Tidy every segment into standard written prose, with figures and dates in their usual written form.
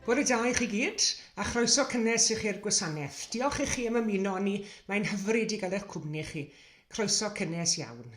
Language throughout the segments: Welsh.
Bore da i chi gyd, a chroeso cynnes i chi'r gwasanaeth. Diolch i chi am ymuno ni, mae'n hyfryd i gael eich cwmni chi. Croeso cynnes iawn.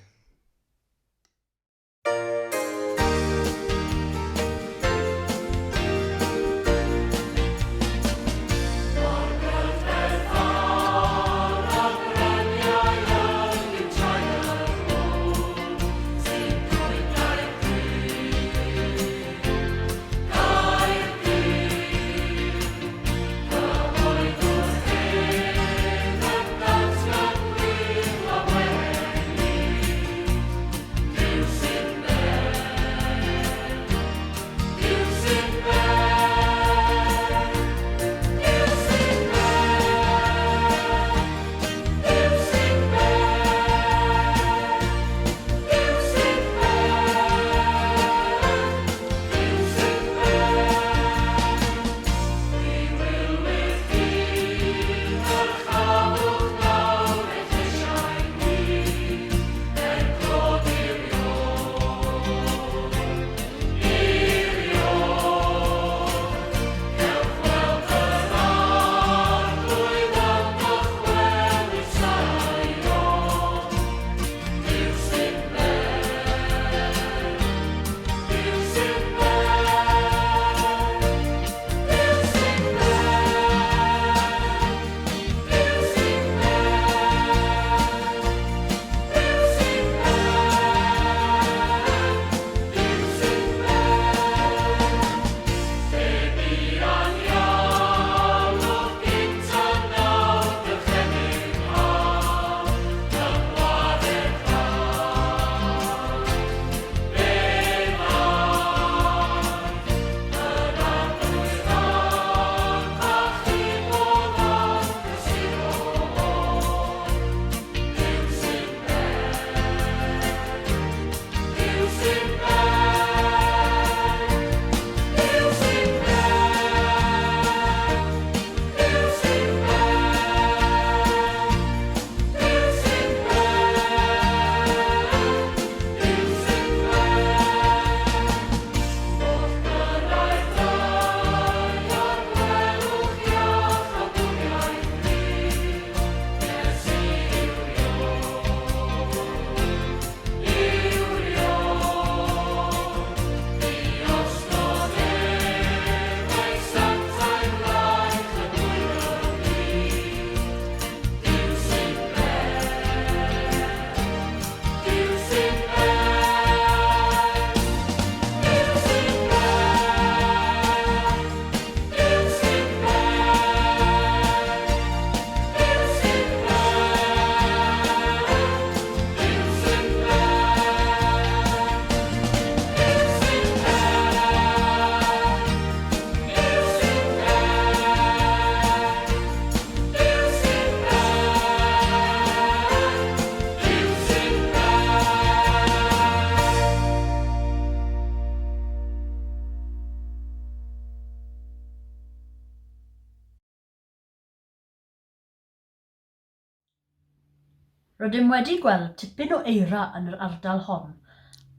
Rydym wedi gweld tipyn o eira yn yr ardal hon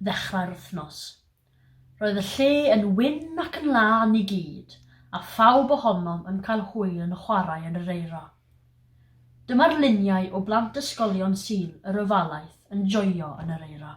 ddechrau'r wythnos. Roedd y lle yn wyn ac yn lân i gyd, a phawb ohonom yn cael hwyl yn chwarae yn yr eira. Dyma'r luniau o blant ysgolion Sul yr Ofalaeth yn joio yn yr eira.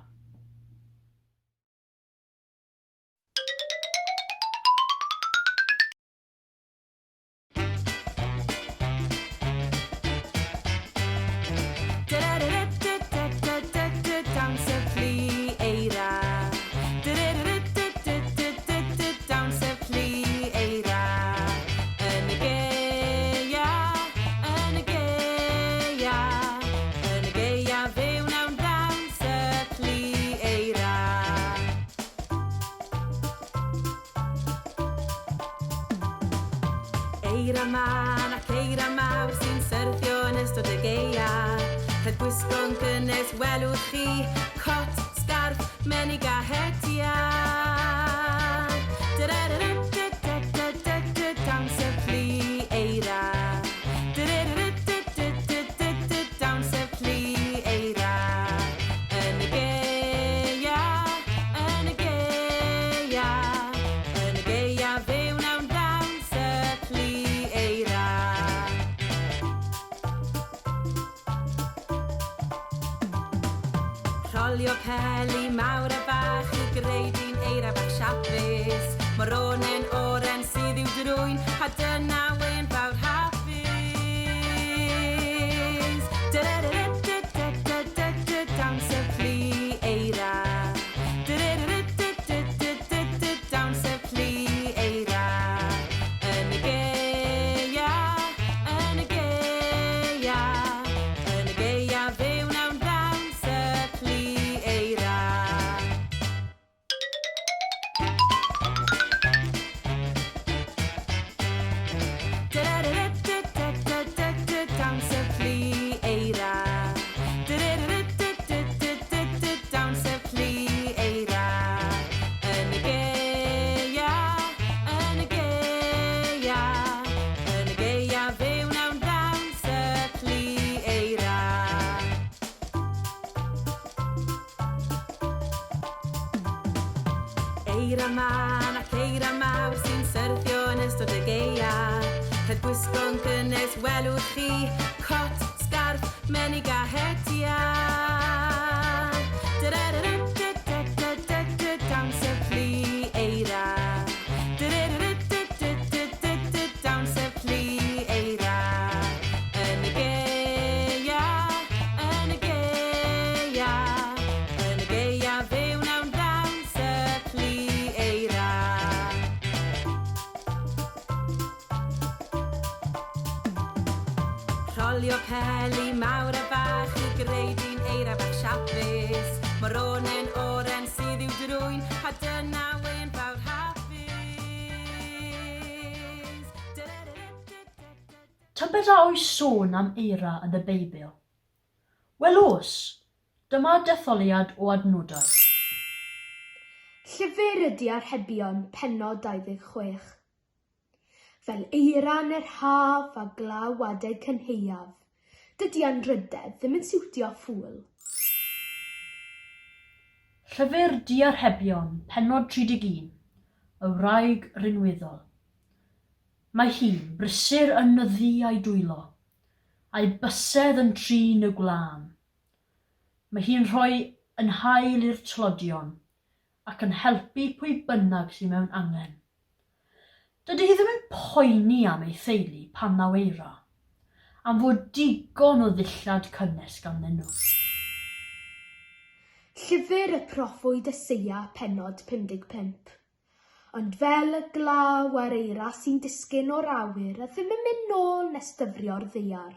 Eira man ac eira mawr sy'n syrthio yn ystod y geia. Rhaid gwisgo'n cynnes welwch chi, cot, sgarf, menig a hetia. Dawns y plu eira. Dawns y plu eira. Yn y geia, yn y geia, yn y geia fe wnawn dawns Rolio peli mawr a bach I greu di'n eira bach siapus Mae'r onen oren sydd i'w drwy'n a dyna wyn fawr hapus Dawns y pli eira Dawns y pli eira Yn y geia Yn y geia Yn y geia fyw nawn dawns y pli eira Dawns y pli eira Dawns y pli eira Yn y geia Yn y geia Yn y geia fyw nawn dawns y pli eira Eira man ac eira mawr sy'n syrthio yn ystod y geia Het gwisgo'n cynnes welwch chi Cot, sgarf, menig a hetia Dawns y pli eira Dawns y pli eira Yn y geia Yn y geia Yn y geia fyw nawn dawns y pli eira Rolio peli mawr a bach I greu di'n eira bach siapus Mae'r onen oren sydd i'w drwy'n a dyna wyn fawr hapus Tybed a oes sôn am eira yn y Beibl? Wel oes, dyma detholiad o adnodau. Llyfr ydy Arhebion, pennod 26. Fel eira yn yr haf a glaw adeg cynheuaf, dydy anrydedd ddim yn siwtio ffwl. Llyfr di Arhebion, pennod 31, y wraig rinweddol. Mae hi'n brysur yn nyddu a'i dwylo, a'i bysedd yn trin y gwlân. Mae hi'n rhoi yn hael i'r tlodion, ac yn helpu pwy bynnag sy'n mewn angen. Dydy hi ddim yn poeni am ei theulu pan naw eira, am fod digon o ddillad cynnes ganddyn nhw. Llyfr y proffwyd Eseia, pennod 55. Ond fel y glaw a'r eira sy'n disgyn o'r awyr a ddim yn mynd nôl nes dyfrio'r ddaear.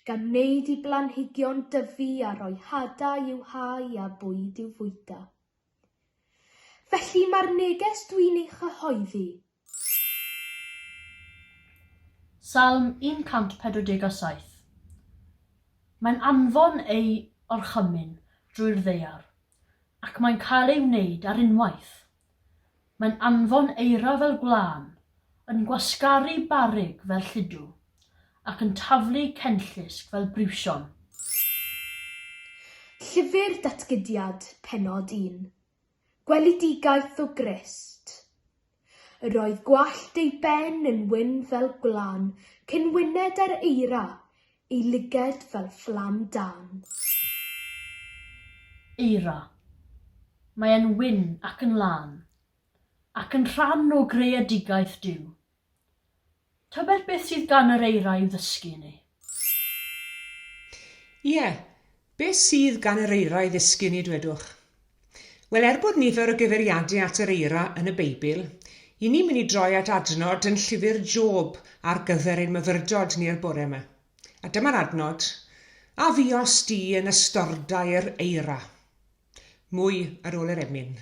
Gan wneud I blanhigion dyfu a rhoi hadau i'w hau a bwyd i'w fwyta. Felly mae'r neges dwi'n ei chyhoeddi. Salm 147. Mae'n anfon ei orchymyn drwy'r ddaear, ac mae'n cael ei wneud ar unwaith. Mae'n anfon eira fel gwlân, yn gwasgaru barig fel lludw, ac yn taflu cenllysg fel briwsion. Llyfr Datgydiad, pennod 1. Gweledigaeth o Grist. Yr oedd gwallt ei ben yn wyn fel gwlan, cyn wyned ar eira, ei lyged fel fflam dan. Eira. Mae e'n wyn ac yn lan, ac yn rhan o greadigaeth Duw. Tybed beth sydd gan yr eira i'w ddysgu ni? Ie, beth sydd gan yr eira i ddysgu ni dwedwch? Wel, bod nifer o gyfeiriadau at yr eira yn y Beibl, I ni'n mynd I droi at adnod yn llyfr Job ar gyfer ein myfyrdod ni'r bore yma. A dyma'r adnod, a fios di yn ystordau'r eira. Mwy ar ôl yr emyn.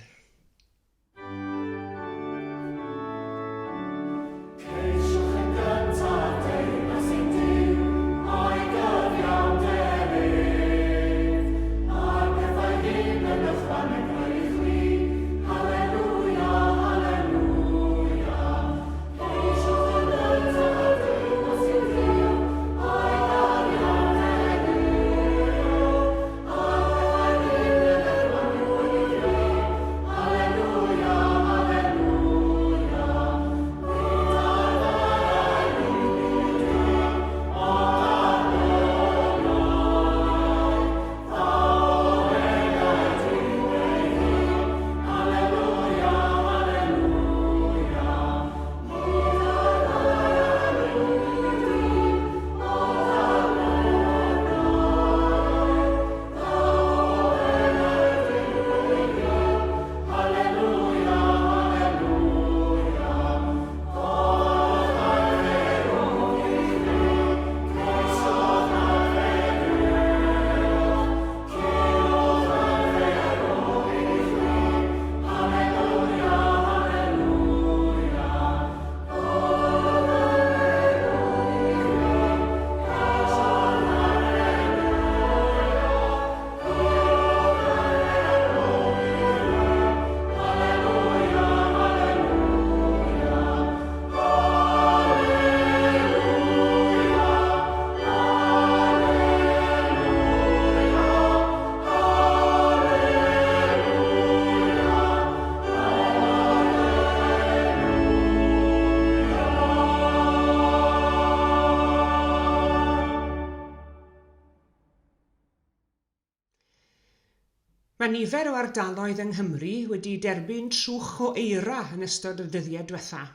Mae nifer o ardaloedd yng Nghymru wedi derbyn trwch o eira yn ystod y dyddiau diwethaf.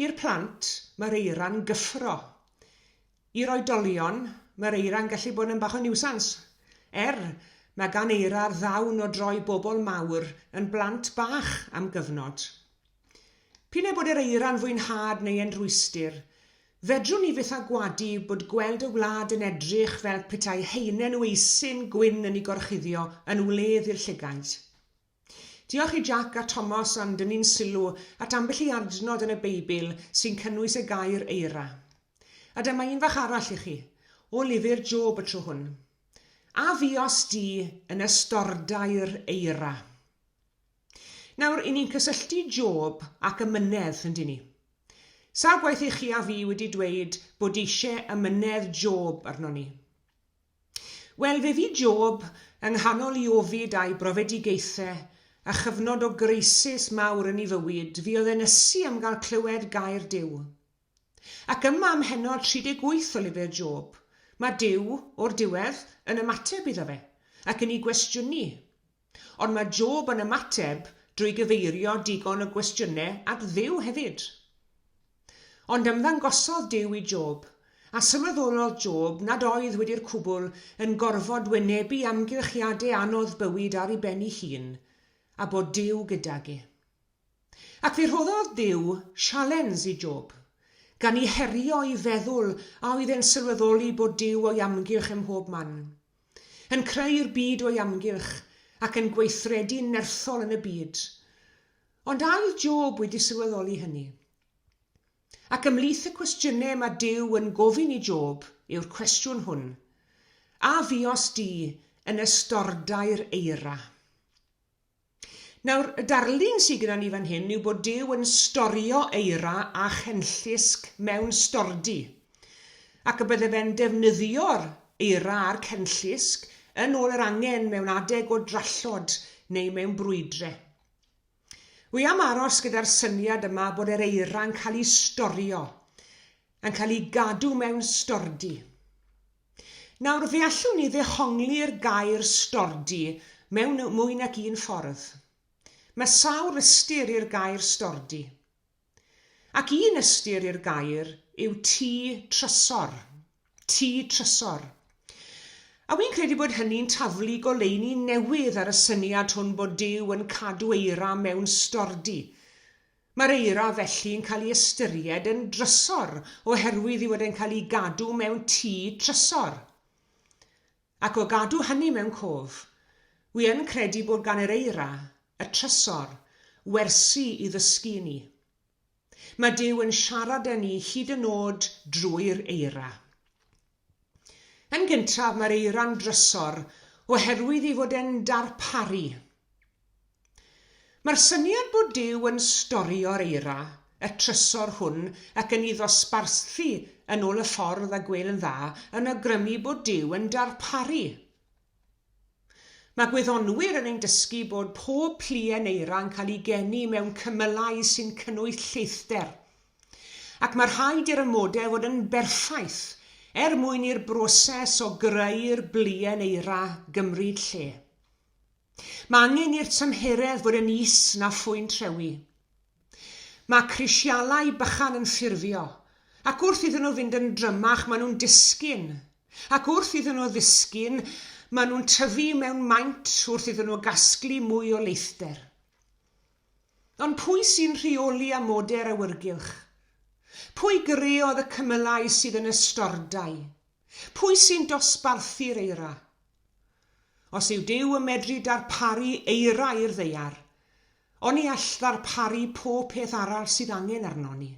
I'r plant, mae'r eira'n gyffro. I'r oedolion, mae'r eira'n gallu bod yn bach o niwsans. Mae gan eira'r ddawn o droi bobl mawr yn blant bach am gyfnod. P'un bod yr eira'n fwynhad neu yn rwystyr, fedrwn ni fyth a gwadu bod gweld y wlad yn edrych fel petai heinen weisyn gwyn yn ei gorchuddio yn wledd i'r llygaid. Diolch i Jack a Thomas am dynnu'n sylw at ambell i adnod yn y Beibl sy'n cynnwys y gair eira. A dyma un fach arall i chi, o lyfr Job y tro hwn. A fios di yn ystordau'r eira. Nawr, ni'n cysylltu Job ac ymynedd yn dyn ni. Sa'r gwaith i chi a fi wedi dweud bod eisiau ymynedd Job arno ni. Wel, fe fi Job yng nghanol i ofid a'i brofedigaethau a chyfnod o greisus mawr yn ei fywyd, fi oedd yn ysu am gael clywed gair Duw. Ac yma am hynod 38 o lyfr Job, mae Duw o'r diwedd yn ymateb iddo fe ac yn ei gwestiynu. Ond mae Job yn ymateb drwy gyfeirio digon o gwestiynau at Dduw hefyd. Ond ymddangosodd Duw i Job, a sylweddolodd Job nad oedd wedi'r cwbl yn gorfod wynebu amgylchiadau anodd bywyd ar ei ben ei hun, a bod Duw gydag e. Ac fe rhoddodd Duw sialens i Job, gan ei herio i feddwl a oedd e'n sylweddoli bod Duw o'i amgylch ym mhob man, yn creu'r byd o'i amgylch ac yn gweithredu nerthol yn y byd. Ond a oedd Job wedi sylweddoli hynny? Ac ymlith y cwestiynau mae Duw yn gofyn i Job yw'r cwestiwn hwn. A fios di yn ystordau'r eira? Nawr, y darlun sydd gyda ni fan hyn yw bod Duw yn storio eira a chenllysg mewn stordi. Ac y bydde fe'n defnyddio'r eira a'r chenllysg yn ôl yr angen mewn adeg o drallod neu mewn brwydrau. Wi am aros gyda'r syniad yma bod yr eira'n cael ei storio, yn cael ei gadw mewn stordi. Nawr, fe allwn ni ddehongli'r gair stordi mewn mwy nag un ffordd. Mae sawl ystyr i'r gair stordi. Ac un ystyr i'r gair yw tŷ trysor. Tŷ trysor. A wy'n credu bod hynny'n taflu goleuni newydd ar y syniad hwn bod Duw yn cadw eira mewn stordi. Mae'r eira felly yn cael ei ystyried yn drysor oherwydd i fod e'n cael ei gadw mewn tŷ trysor. Ac o gadw hynny mewn cof, wi yn credu bod gan yr eira, y trysor, wersi i ddysgu ni. Mae Duw yn siarad â ni hyd yn oed drwy'r eira. Yn gyntaf, mae'r eira'n drysor oherwydd i fod e'n darparu. Mae'r syniad bod Duw yn storio'r eira, y trysor hwn, ac yn ei ddosbarthu yn ôl y ffordd a gwel yn dda, yn awgrymu bod Duw yn darparu. Mae gwyddonwyr yn ein dysgu bod pob plien eira yn cael ei geni mewn cymylau sy'n cynnwys lleithder, ac mae rhaid i'r amodau fod yn berffaith, mwyn i'r broses o greu'r blien eira gymryd lle. Mae angen i'r tymheredd fod yn is na phwynt trewi. Mae crisialau bychan yn ffurfio, ac wrth iddyn nhw fynd yn drymach maen nhw'n disgyn, ac wrth iddyn nhw ddisgyn maen nhw'n tyfu mewn maint wrth iddyn nhw gasglu mwy o leithder. Ond pwy sy'n rheoli amodau'r awyrgylch? Pwy greodd y cymylau sydd yn y stordau? Pwy sy'n dosbarthu'r eira? Os yw Duw yn medru darparu eira i'r ddeiar, ond ni all ddarparu pob peth arall sydd angen arno ni.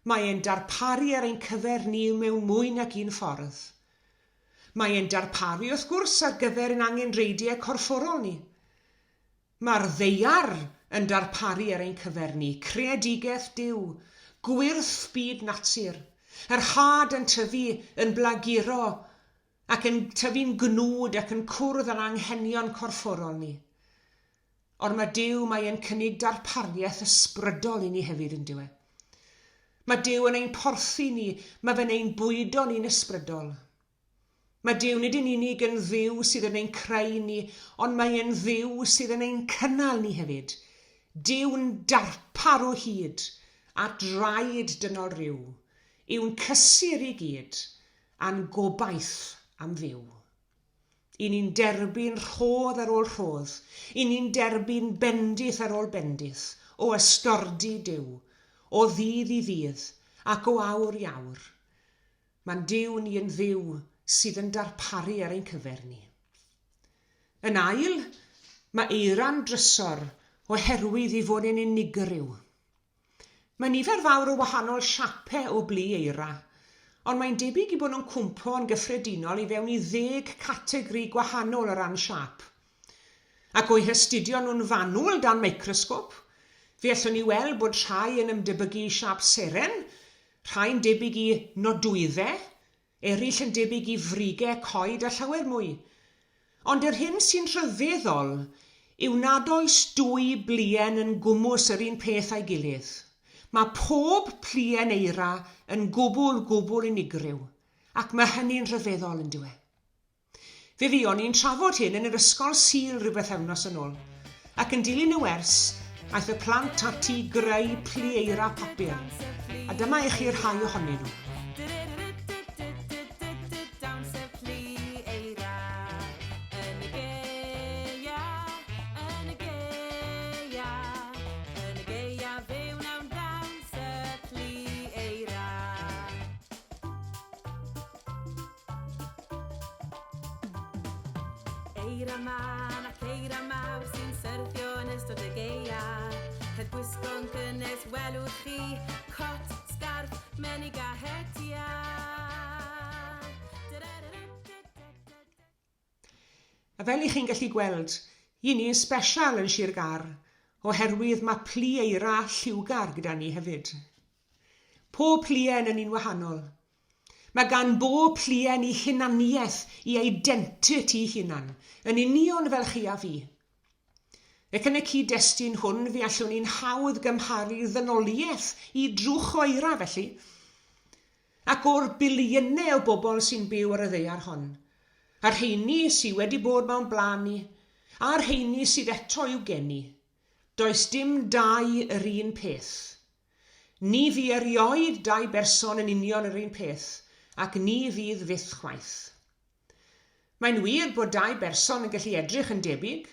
Mae e'n darparu ar ein cyfer ni mewn mwy nag un ffordd. Mae e'n darparu wrth gwrs ar gyfer ein angenreidiau corfforol ni. Mae'r ddeiar yn darparu ar ein cyfer ni, creadigaeth Duw, gwirth byd natur, yr had yn tyfu yn blaguro ac yn tyfu'n gnwd ac yn cwrdd â'n anghenion corfforol ni. Ond mae Duw mae'n cynnig darpariaeth ysbrydol i ni hefyd yn dyw e. Mae Duw yn ein porthi ni, mae fe'n ein bwydo ni'n ysbrydol. Mae Duw nid yn unig yn dduw sydd yn ein creu ni, ond mae e'n dduw sydd yn ein cynnal ni hefyd. Duw'n darpar o hyd a draed dynol ryw, yw'n cysur i gyd a'n gobaith am dduw. I ni'n derbyn rhodd ar ôl rhodd, i ni'n derbyn bendith ar ôl bendith, o ystordi Duw, o ddydd i ddydd ac o awr i awr. Mae'n Duw ni yn dduw sydd yn darparu ar ein cyfer ni. Yn ail, mae eira'n drysor oherwydd i fod yn unigryw. Mae nifer fawr o wahanol siapau o blu eira, ond mae'n debyg i bod nhw'n cwmpo yn gyffredinol i fewn i 10 categori gwahanol o ran siap. Ac o'i hystudio nhw'n fanwl dan microsgop, fe allwn ni weld bod rhai yn ymdebygu i siap seren, rhai'n debyg i nodwyddau, eraill yn debyg i frigau, coed a llawer mwy. Ond yr hyn sy'n rhyfeddol yw nad oes 2 bluen yn gwmws yr un peth a'i gilydd. Mae pob pluen eira yn gwbl unigryw, ac mae hynny'n rhyfeddol yn dyw e. Fe fuon ni'n trafod hyn yn yr ysgol Sul rhywbeth ewnos yn ôl, ac yn dilyn y wers, aeth y plant ati greu plu eira papur, a dyma i chi'r rhai ohonyn nhw. Eira man ac eira mawr sy'n syrthio yn ystod y gaeaf. Het gwisgo'n cynnes welwch chi, cot, sgarf, menig a hetia. A fel i chi'n gallu gweld, i ni'n sbesial yn Sir Gar, oherwydd mae plu eira lliwgar gyda ni hefyd. Pob pluen yn un wahanol. Mae gan bob pluen ei hunaniaeth, ei identity hunan, yn union fel chi a fi. Ac yn y cyd-destun hwn, fe allwn ni'n hawdd gymharu ddynoliaeth i drwch o eira felly. Ac o'r biliynau o bobl sy'n byw ar y ddaear hon, a'r rheini sydd wedi bod mewn blaen ni, a'r rheini sydd eto i'w geni, does dim 2 yr un peth. Ni fi erioed 2 berson yn union yr un peth, ac ni fydd fyth chwaith. Mae'n wir bod 2 berson yn gallu edrych yn debyg,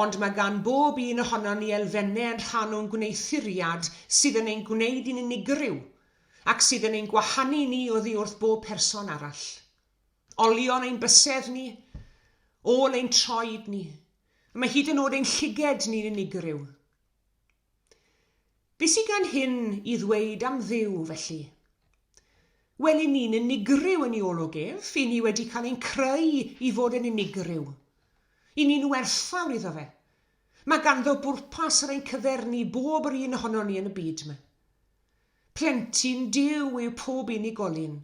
ond mae gan bob un ohono ni elfennau yn rhan o'n gwneithuriad sydd yn ein gwneud i'n unigryw, ac sydd yn ein gwahanu ni oddi wrth bob person arall. Olion ein bysedd ni, ôl ein troed ni, a mae hyd yn oed ein llyged ni'n unigryw. Be sydd gan hyn i ddweud am dduw felly? Wel, i ni'n unigryw yn ei olwg ef, i ni wedi cael ein creu i fod yn unigryw. I ni'n werthfawr iddo fe. Mae ganddo bwrpas ar ein cyfernu bob yr un ohono ni yn y byd yma. Plentyn Duw yw pob unigolyn.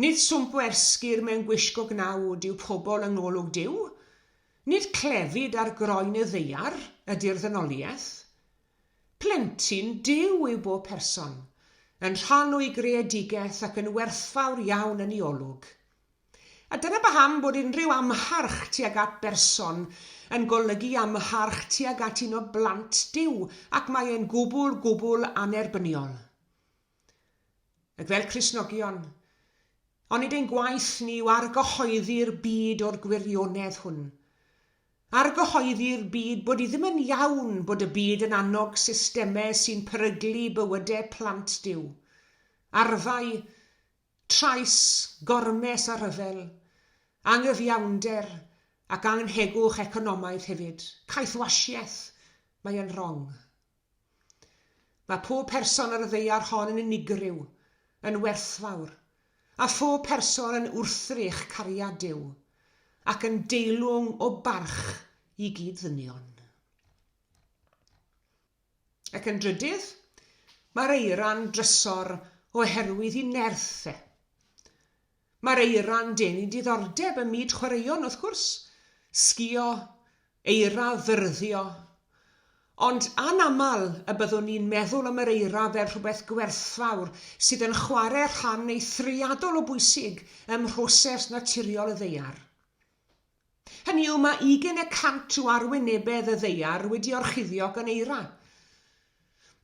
Nid swmp o esgyr mewn gwisgo gnawd yw pobl yng ngolwg Duw, nid clefyd ar groen y ddaear ydy'r ddynoliaeth. Plentyn Duw yw bob person, yn rhan o'i greadigaeth ac yn werthfawr iawn yn ei olwg. A dyna paham bod unrhyw amharch tuag at berson yn golygu amharch tuag at un o blant Duw, ac mae e'n gwbl anerbyniol. Ac fel Cristnogion, onid ein gwaith ni yw argyhoeddi'r byd o'r gwirionedd hwn. Argyhoeddi'r byd bod i ddim yn iawn bod y byd yn annog systemau sy'n peryglu bywydau plant Duw. Arfau, trais, gormes a rhyfel, anghyfiawnder ac anghegwch economaidd hefyd, caethwasiaeth, mae yn wrong. Mae pob person ar y ddaear hon yn unigryw, yn werthfawr, a phob person yn wrthrych cariad Duw, ac yn deilwng o barch i gyd ddynion. Ac yn drydydd, mae'r eira'n drysor oherwydd i nerth e. Mae'r eira'n denu diddordeb ym myd chwaraeon wrth gwrs, sgio, eira fyrddio, Ond anaml y byddwn ni'n meddwl am yr eira fel rhywbeth gwerthfawr sydd yn chwarae rhan eithriadol o bwysig ym mhroses naturiol y ddaear. Hynny yw, mae 20% o arwynebedd y ddaear wedi orchuddio gan eira.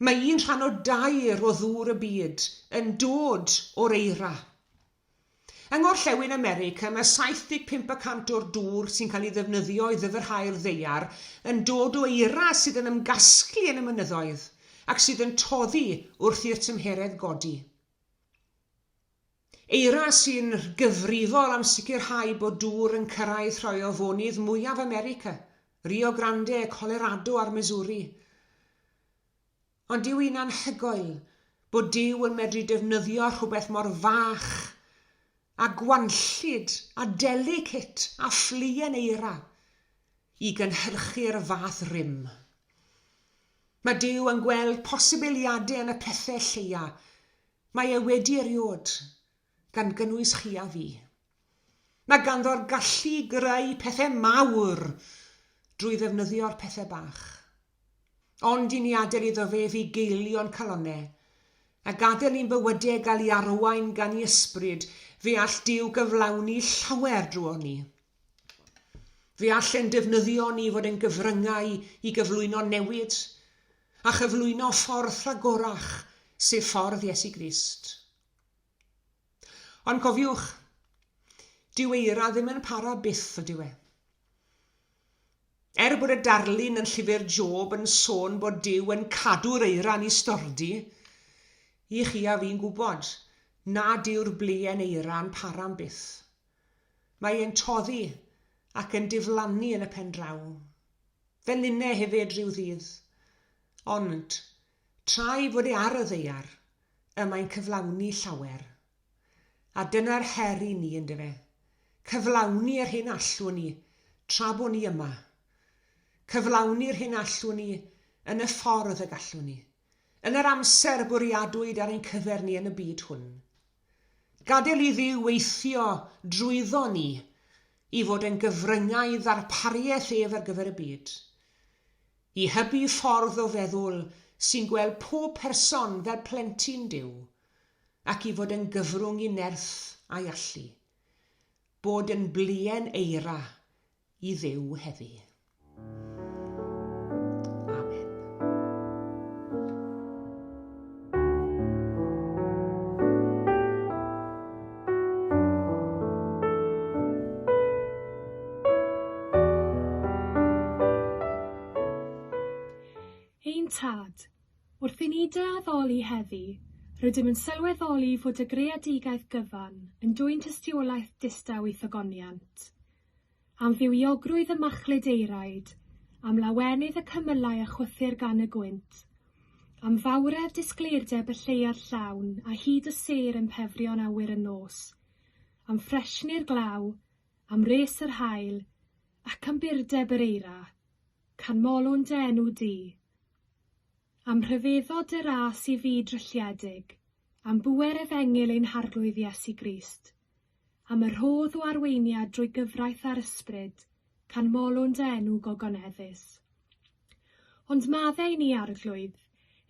Mae un rhan o 2 o ddŵr y byd yn dod o'r eira. Yng Ngorllewin America, mae 75% o'r dŵr sy'n cael ei ddefnyddio i ddyfrhau'r ddaear yn dod o eira sydd yn ymgasglu yn y mynyddoedd ac sydd yn toddi wrth i'r tymheredd godi. Eira sy'n gyfrifol am sicrhau bod dŵr yn cyrraedd rhai o fonydd mwyaf America, Rio Grande, Colorado a'r Missouri. Ond dyw hi'n anhygoel bod Duw yn medru defnyddio rhywbeth mor fach a gwanllid a delicate a fflien eira i gynhyrchu'r fath rym. Mae Duw yn gweld posibiliadau yn y pethau lleia. Mae e wedi eriod gan gynnwys chi a fi. Mae ganddo'r gallu greu pethau mawr drwy ddefnyddio'r pethau bach. Ond i ni adael iddo fe fugeilio'n calonnau a gadael ni'n bywydau gael ei arwain gan ei ysbryd, fe all Duw gyflawni llawer drwy ni. Fe all e'n defnyddio ni fod yn gyfryngau i gyflwyno newid a chyflwyno ffordd rhagorach sef ffordd Iesu Grist. Ond cofiwch, dyw eira ddim yn para byth o dyw e. Bod y darlun yn llyfr Job yn sôn bod Duw yn cadw'r eira yn ei stordi, i chi a fi'n gwybod nad yw'r bleuen eira yn para am byth. Mae e'n toddi ac yn diflannu yn y pen draw. Fel ninnau hefyd rhyw ddydd. Ond, trai fod e ar y ddaear, mae'n cyflawni llawer. A dyna'r her i ni, yndyfe. Cyflawni'r hyn allwn ni tra bo ni yma. Cyflawni'r hyn allwn ni yn y ffordd y gallwn ni, yn yr amser bwriadwyd ar ein cyfer ni yn y byd hwn. Gadael i Dduw weithio drwyddo ni i fod yn gyfryngau ddarpariaeth ef ar gyfer y byd, i hybu ffordd o feddwl sy'n gweld pob person fel plentyn Duw, ac i fod yn gyfrwng i nerth a'i allu, bod yn bleuen eira i Dduw heddi. Tad, wrth i ni dy addoli heddi, rydym yn sylweddoli fod y greadigaeth gyfan yn dwyn tystiolaeth distaw i thogoniant. Am ddiwiogrwydd y machlud eiraid, am lawenydd y cymylau a chwythu'r gan y gwynt, am fawredd disgleirdeb y lleiad llawn a hyd y ser yn pefrio'n awyr y nos, am ffresnu'r glaw, am res yr hael, ac am birdeb yr eira, canmolwn dy enw di. Am rhyfeddod y ras i fi drylliedig, am bwer efengil ein harglwydd Iesu Grist, am yr rhodd o arweiniad drwy gyfraith ar ysbryd, canmolwn dy enw gogoneddus. Ond maddau ni arglwydd,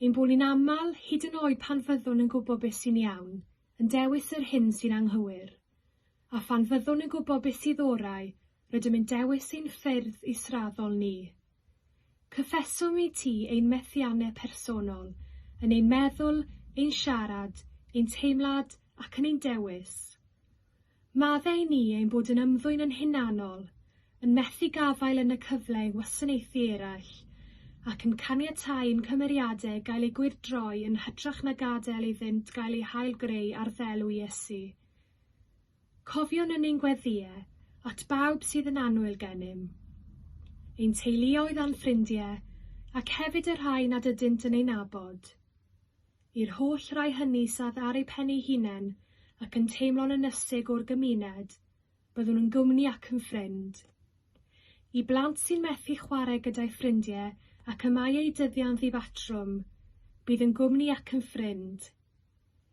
ein bod ni'n aml hyd yn oed pan fyddwn yn gwybod beth sy'n iawn, yn dewis yr hyn sy'n anghywir, a phan fyddwn yn gwybod beth sydd orau, rydym yn dewis ein ffyrdd israddol ni. Cyffeswm i ti ein methiannau personol, yn ein meddwl, ein siarad, ein teimlad ac yn ein dewis. Maddau ni ein bod yn ymddwyn yn hunanol, yn methu gafael yn y cyfle i wasanaethu eraill, ac yn caniatáu'n cymeriadau gael ei gwyrdroi yn hytrach na gadael iddynt gael ei hailgreu ar ddelw Iesu. Cofion yn ein gweddiau at bawb sydd yn annwyl gennym, ein teuluoedd a'n ffrindiau, ac hefyd y rhai nad ydynt yn ei nabod. I'r holl rai hynny sydd ar eu pen eu hunain ac yn teimlo'n ynysig o'r gymuned, byddwn yn gwmni ac yn ffrind. I blant sy'n methu chwarae gyda'i ffrindiau ac y mae ei dyddiau'n ddibatrwm, bydd yn gwmni ac yn ffrind.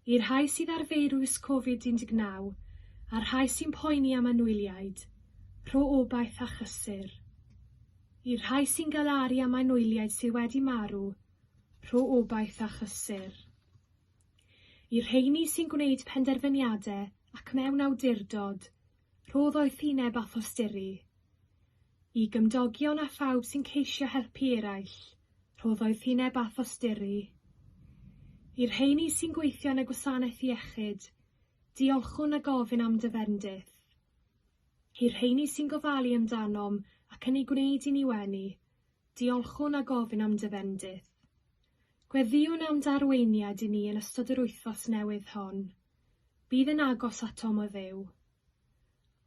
I'r rhai sydd ar feirws Covid-19 a'r rhai sy'n poeni am anwyliaid, rho obaith a chysur. i'r rhai sy'n galaru am anwyliaid sydd wedi marw, rho obaith a chysur. I'r rheini sy'n gwneud penderfyniadau ac mewn awdurdod, rho ddoethineb a thosturi. I gymdogion a phawb sy'n ceisio helpu eraill, rho ddoethineb a thosturi. I'r rheini sy'n gweithio yn y gwasanaeth iechyd, diolchwn a gofyn am dyfendith. I'r rheini sy'n gofalu amdanom ac yn ei gwneud i ni wenu, diolchwn a gofyn am dyfendith. Gweddiwn am darweiniad i ni yn ystod yr wythnos newydd hon. Bydd yn agos atom o Dduw.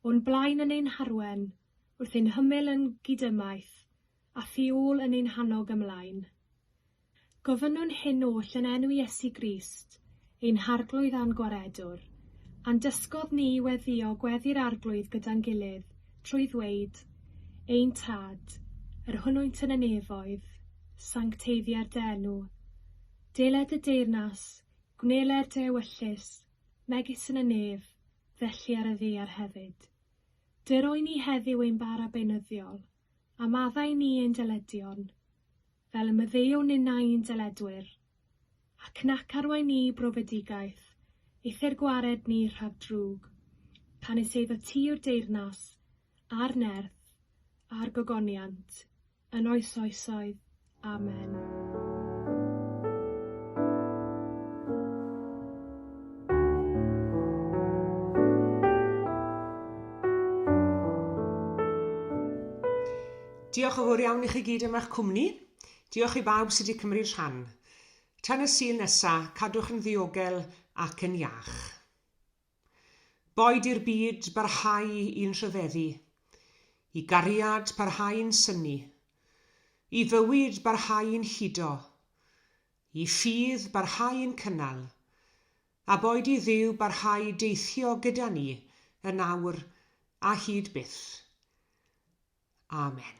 O'n blaen yn ein harwen, wrth ein hymyl yn gydymaeth, a thu ôl yn ein hannog ymlaen. Gofynnwn hyn oll yn enw Iesu Grist, ein harglwydd a'n gwaredwr, a'n dysgodd ni weddio gweddi'r arglwydd gyda'n gilydd, trwy ddweud, ein tad, yr hwnnwynt yn y nefoedd, sancteiddiau'r denw, deled y deyrnas, gwneler dy ewyllus, megis yn y nef, felly ar y ddaear hefyd. Dyroi ni heddiw ein bara beunyddiol, a maddau ni ein dyledion, fel y myddeuwn innau ein dyledwyr, ac nac arwain ni brofedigaeth, eithyr gwared ni rhag drwg, pan eiddo ti'r deyrnas, a'r nerth, a'r gogoniant, yn oes oesoedd. Amen. Diolch yn fawr iawn i chi gyd am eich cwmni. Diolch i bawb sydd wedi cymryd rhan. Tan y Sul nesaf, cadwch yn ddiogel ac yn iach. Boed i'r byd barhau i'n rhyfeddu, i gariad barhau i'n synnu, i fywyd barhau i'n hudo, i ffydd barhau i'n cynnal, a boed i Dduw barhau deithio gyda ni yn awr a hyd byth. Amen.